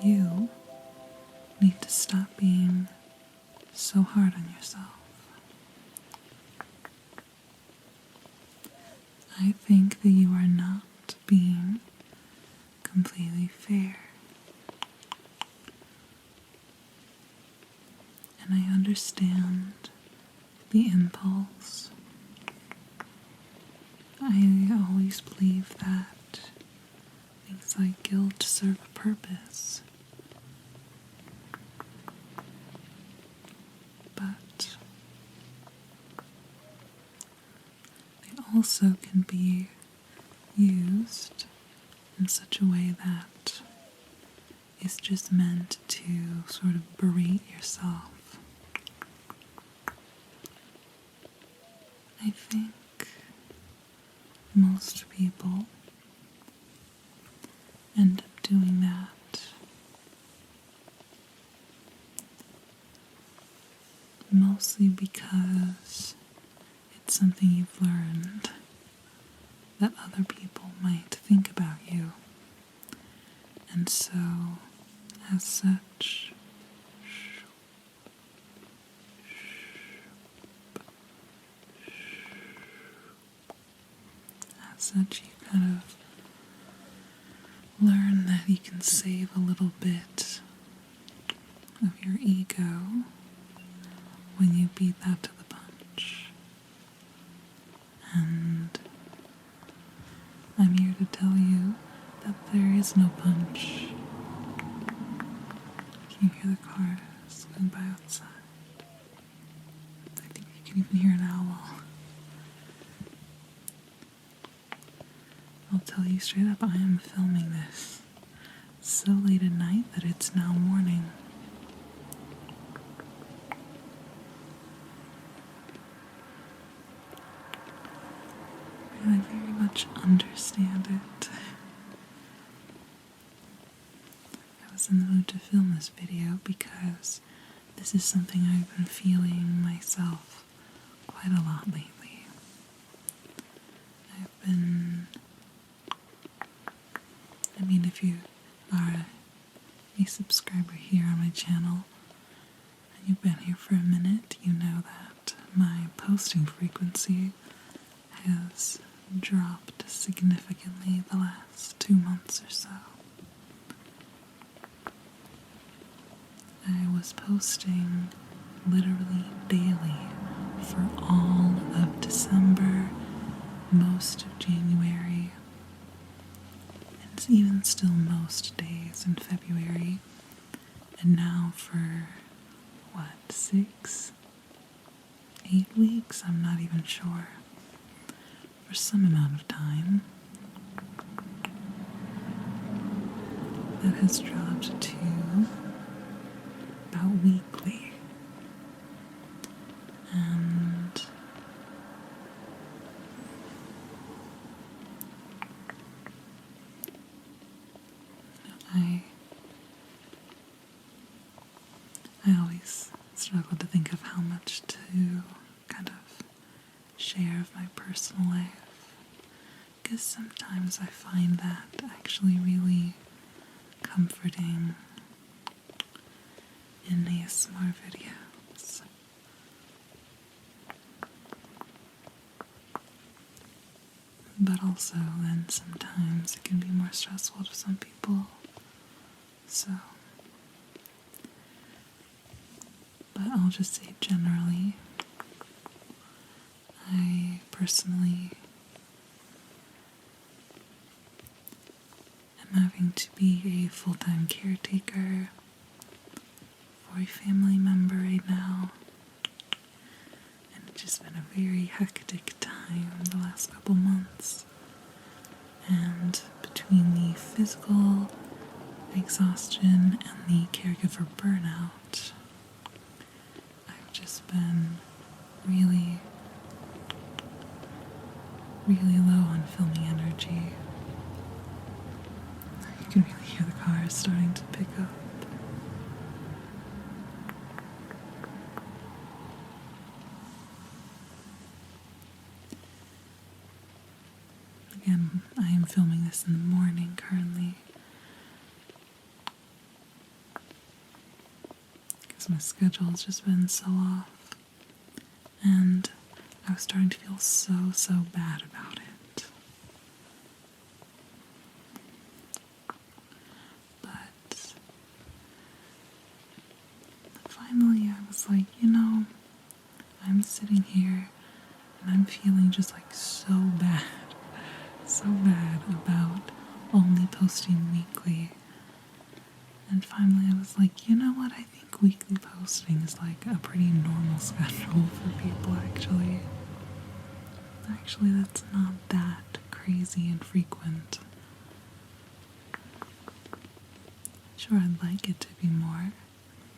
you need to stop being so hard on yourself. I think that you are not being completely fair. And I understand the impulse. I always believe that things like guilt serve a purpose. But they also can be used in such a way that is just meant to sort of berate yourself. I think most people end up doing that mostly because it's something you've learned that other people might think about you. And so, as such, you kind of learn that you can save a little bit of your ego when you beat that to the punch. And I'm here to tell you that there is no punch. Can you hear the cars going by outside? I think you can even hear an owl. I'll tell you straight up, I am filming this so late at night that it's now morning. And I very much understand it. I was in the mood to film this video because this is something I've been feeling myself quite a lot lately. If you are a subscriber here on my channel and you've been here for a minute, you know that my posting frequency has dropped significantly the last 2 months or so. I was posting literally daily for all of December, most of January, and even still most days in February, and now for 6, 8 weeks, I'm not even sure, for some amount of time, that has dropped to about weekly. And I always struggle to think of how much to kind of share of my personal life, because sometimes I find that actually really comforting in ASMR videos. But also then sometimes it can be more stressful to some people. But I'll just say generally, I personally am having to be a full-time caretaker for a family member right now, and it's just been a very hectic time the last couple months, and between the physical exhaustion and the caregiver burnout, I've just been really low on filming energy. You can really hear the cars starting to pick up. Again, I am filming this in the morning currently. because my schedule has just been so off. And I was starting to feel so bad about it. But finally I was like, I'm sitting here and I'm feeling just like so bad about only posting weekly. And finally I was like, you know what, I think weekly posting is like a pretty normal schedule for people actually. Actually, that's not that crazy and frequent. Sure, I'd like it to be more.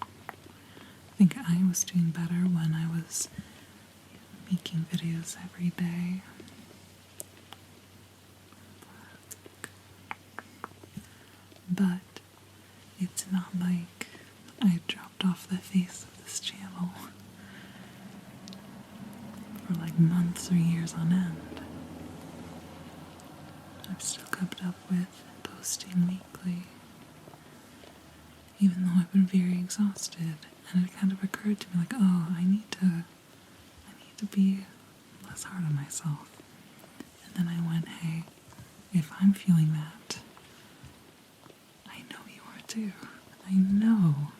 I think I was doing better when I was making videos every day. But it's not like I dropped off the face of this channel for like months or years on end. I've still kept up with posting weekly, even though I've been very exhausted, and it kind of occurred to me like, oh, I need to be less hard on myself. And then I went, hey, if I'm feeling that, I know you are too. I know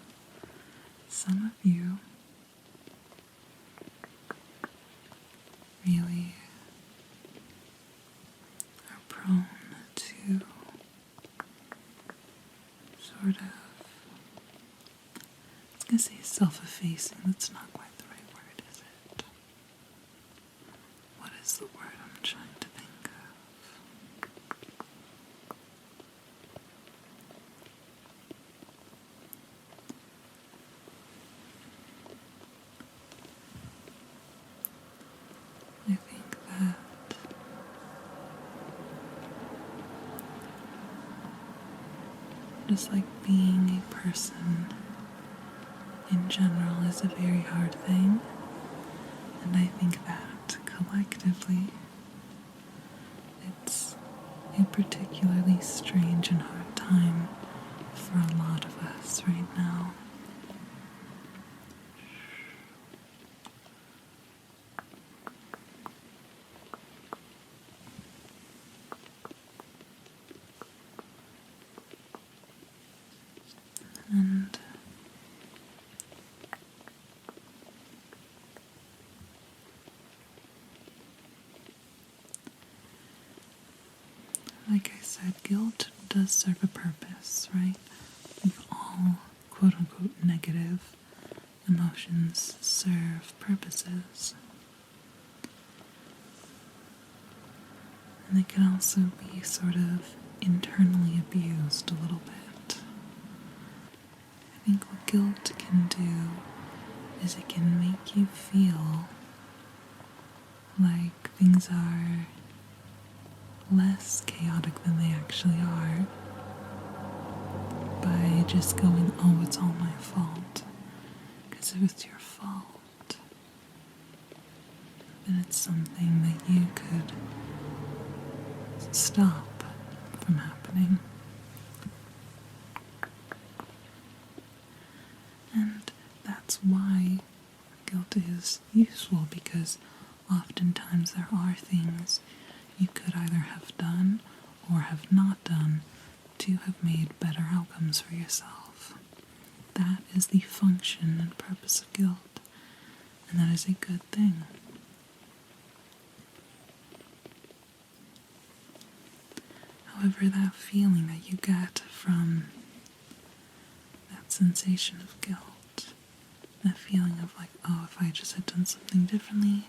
some of you really are prone to sort of, I was going to say self-effacing, that's not quite the right word, is it? What is the word I'm trying to think of? I think that just like being a person in general is a very hard thing, and I think that collectively it's a particularly strange and hard time for a lot of us right now. And like I said, guilt does serve a purpose, right? All quote-unquote negative emotions serve purposes. And they can also be sort of internally abused a little bit. I think what guilt can do is it can make you feel like things are less chaotic than they actually are by just going, oh, it's all my fault. Because if it's your fault, then it's something that you could stop from happening. And that's why guilt is useful, because oftentimes there are things you could either have done or have not done to have made better outcomes for yourself. That is the function and purpose of guilt, and that is a good thing. However, that feeling that you get from that sensation of guilt, that feeling of like, oh, if I just had done something differently,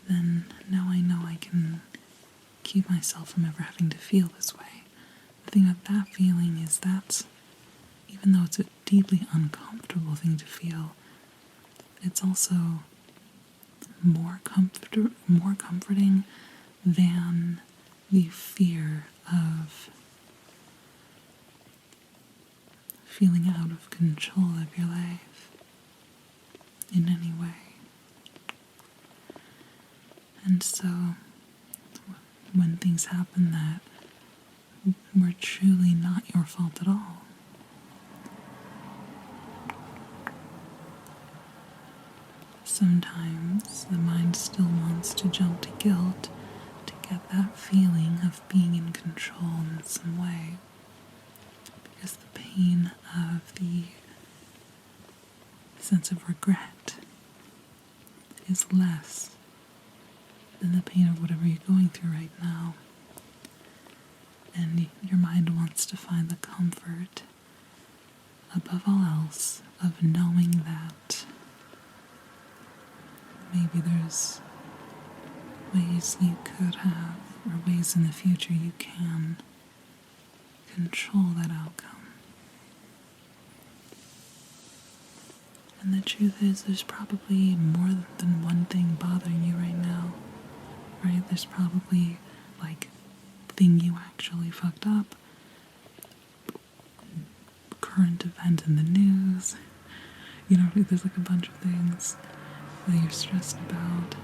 then now I know I can keep myself from ever having to feel this way. The thing about that feeling is that's, even though it's a deeply uncomfortable thing to feel, it's also more comforting than the fear of feeling out of control of your life in any way. And so when things happen that were truly not your fault at all, sometimes the mind still wants to jump to guilt to get that feeling of being in control in some way, because the pain of the sense of regret is less than the pain of whatever you're going through right now. And your mind wants to find the comfort, above all else, of knowing that maybe there's ways you could have, or ways in the future you can control that outcome. And the truth is, there's probably more than one thing bothering you right now, right? There's probably, like, thing you actually fucked up, current event in the news, there's like a bunch of things that you're stressed about.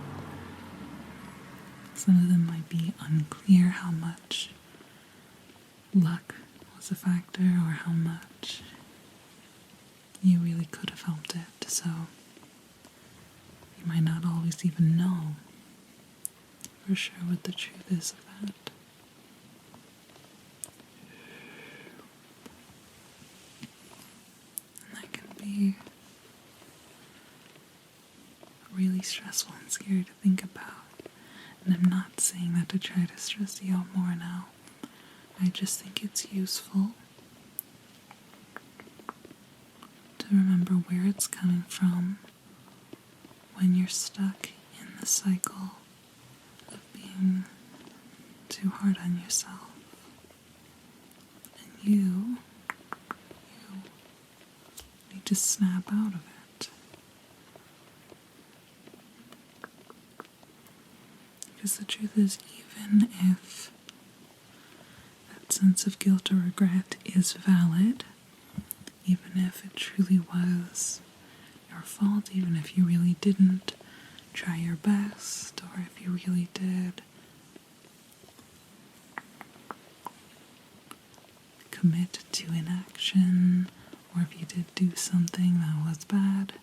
Some of them might be unclear how much luck was a factor or how much you really could have helped it, so you might not always even know for sure what the truth is of that. And that can be really stressful and scary to think about. And I'm not saying that to try to stress you out more now. I just think it's useful to remember where it's coming from when you're stuck in the cycle of being too hard on yourself. And you need to snap out of it. Because the truth is, even if that sense of guilt or regret is valid, even if it truly was your fault, even if you really didn't try your best, or if you really did commit to inaction, or if you did do something that was bad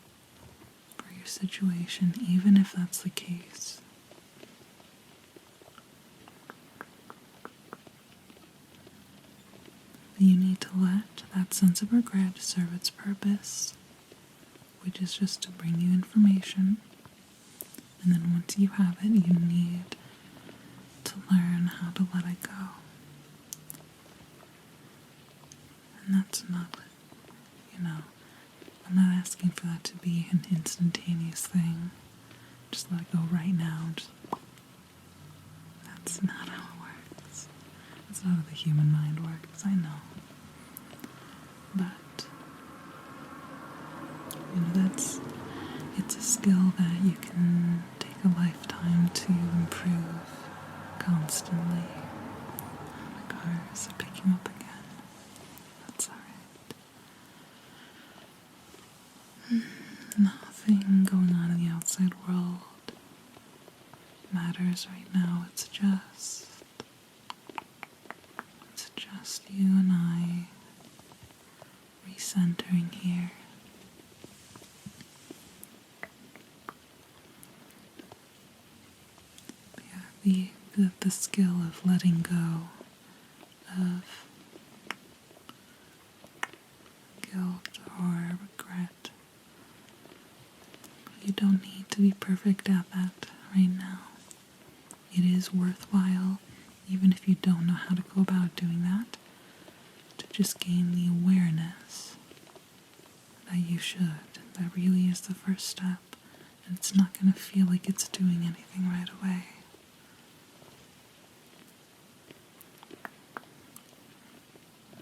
for your situation, even if that's the case, you need to let that sense of regret serve its purpose, which is just to bring you information. And then once you have it, you need to learn how to let it go. And that's not, I'm not asking for that to be an instantaneous thing. Just let it go right now. That's not how it works. That's not how the human mind works, I know. But, it's a skill that you can take a lifetime to improve constantly. My cars are picking up again. That's alright. Nothing going on in the outside world matters right now. It's just you and I recentering here. But yeah, the skill of letting go of guilt or regret. You don't need to be perfect at that right now. It is worthwhile, even if you don't know how to go about doing that, to just gain the awareness that you should. That really is the first step, and it's not going to feel like it's doing anything right away.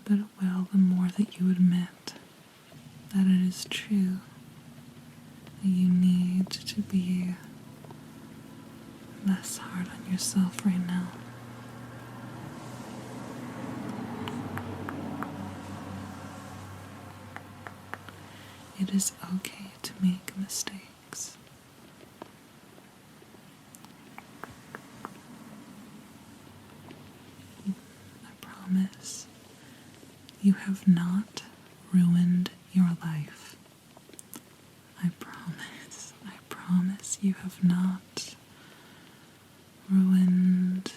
But it will, the more that you admit that it is true, that you need to be less hard on yourself right now. It is okay to make mistakes. I promise you have not ruined your life. I promise you have not ruined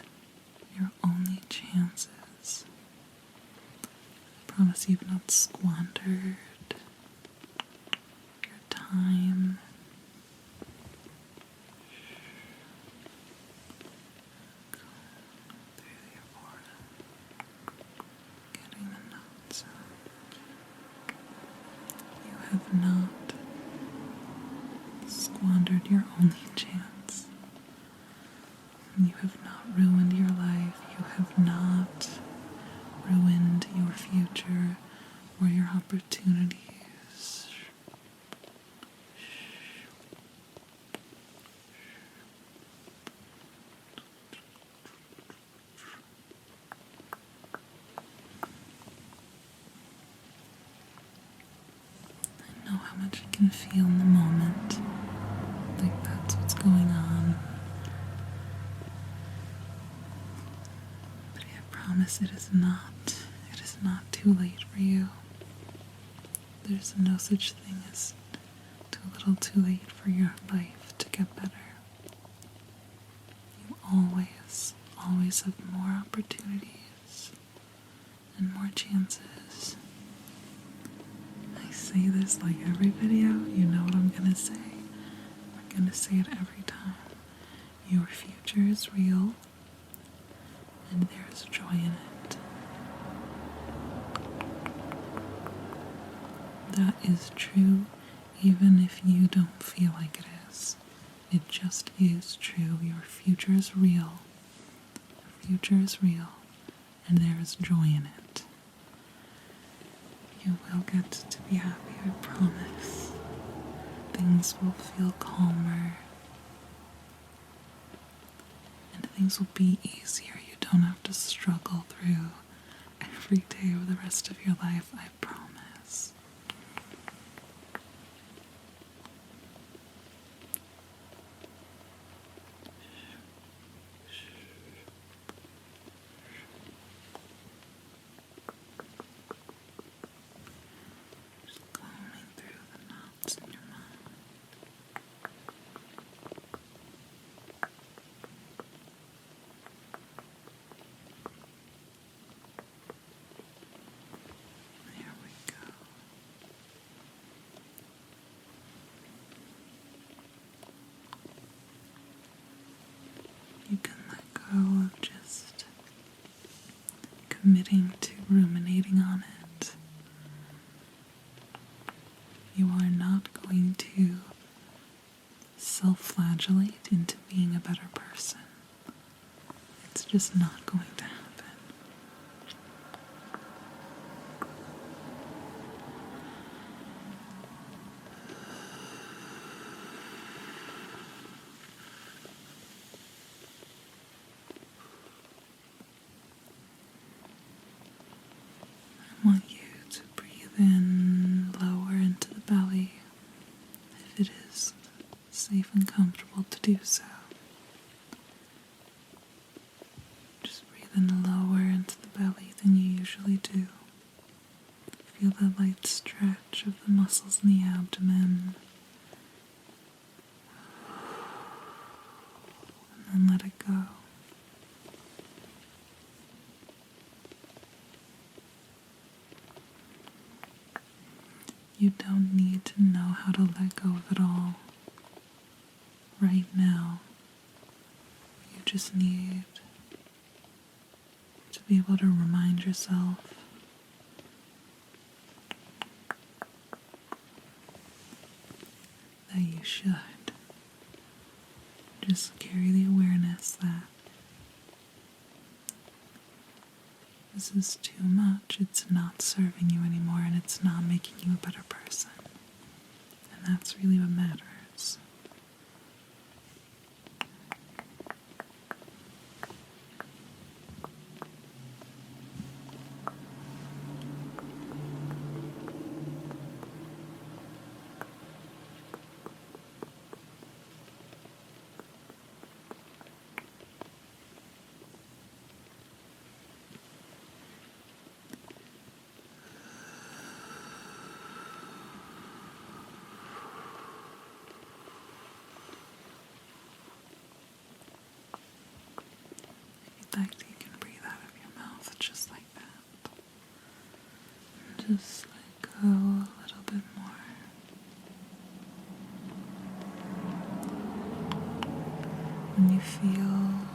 your only chances. I promise you've not squandered your time. Through your aura, getting the notes out. You have not squandered your only chance. You have not ruined your life. You have not ruined your future or your opportunities. I know how much it can feel in the moment, like that's what's going on. But I promise it is not too late for you. There's no such thing as too little too late for your life to get better. You always have more opportunities and more chances. I say this like every video, you know what I'm gonna say. I'm gonna say it every time. Your future is real, and there's joy in it. That is true, even if you don't feel like it is. It just is true. Your future is real. Your future is real, and there is joy in it. You will get to be happy, I promise. Things will feel calmer, and things will be easier. You don't have to struggle through every day of the rest of your life, I promise. Just combing through the knots in your mind. There we go. You can let go of just committing to ruminating on it. You are not going to self-flagellate into being a better person. It's just not going to happen. I want you to breathe in lower into the belly if it is safe and comfortable to do so. Just breathe in lower into the belly than you usually do. Feel the light stretch of the muscles in the abdomen. And then let it go. You don't need to know how to let go of it all right now. You just need to be able to remind yourself that you should. Just carry the awareness that this is too much, it's not serving you anymore, and it's not making you a better person. And that's really what matters. that you can breathe out of your mouth just like that. And just let go a little bit more. When you feel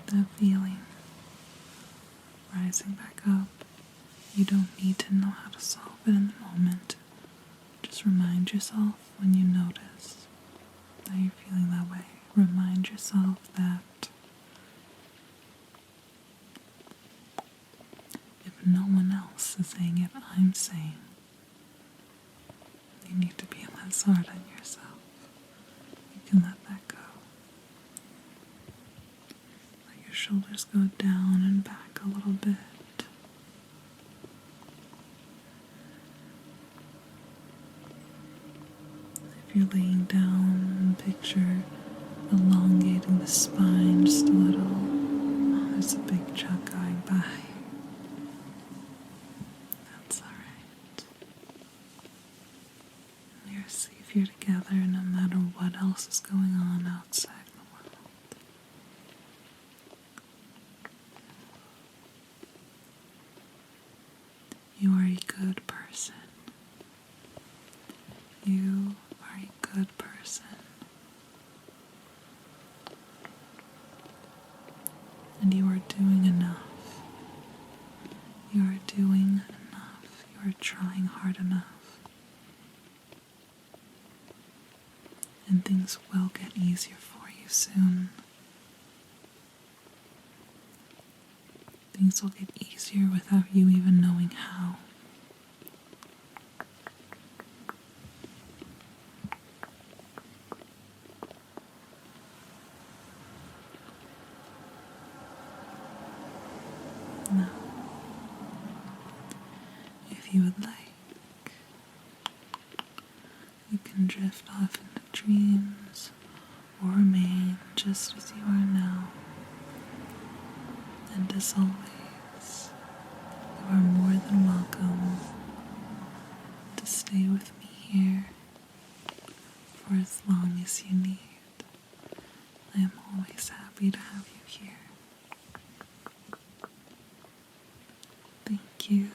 that feeling rising back up, you don't need to know how to solve it in the moment. Just remind yourself when you notice that you're feeling that way. Remind yourself that if no one else is saying it, I'm saying. You need to be less hard on yourself. You can let that go. Let your shoulders go down and back a little bit. If you're laying down, picture elongating the spine just a little. Oh, there's a big truck going by. That's alright. You're safe here together no matter what else is going on outside the world. You are a good person. You are a good person. And you are doing enough. You are doing enough. You are trying hard enough. And things will get easier for you soon. Things will get easier without you even knowing how. Now, if you would like, you can drift off into dreams or remain just as you are now. And as always, you are more than welcome to stay with me here for as long as you need. I am always happy to have you here. Thank you.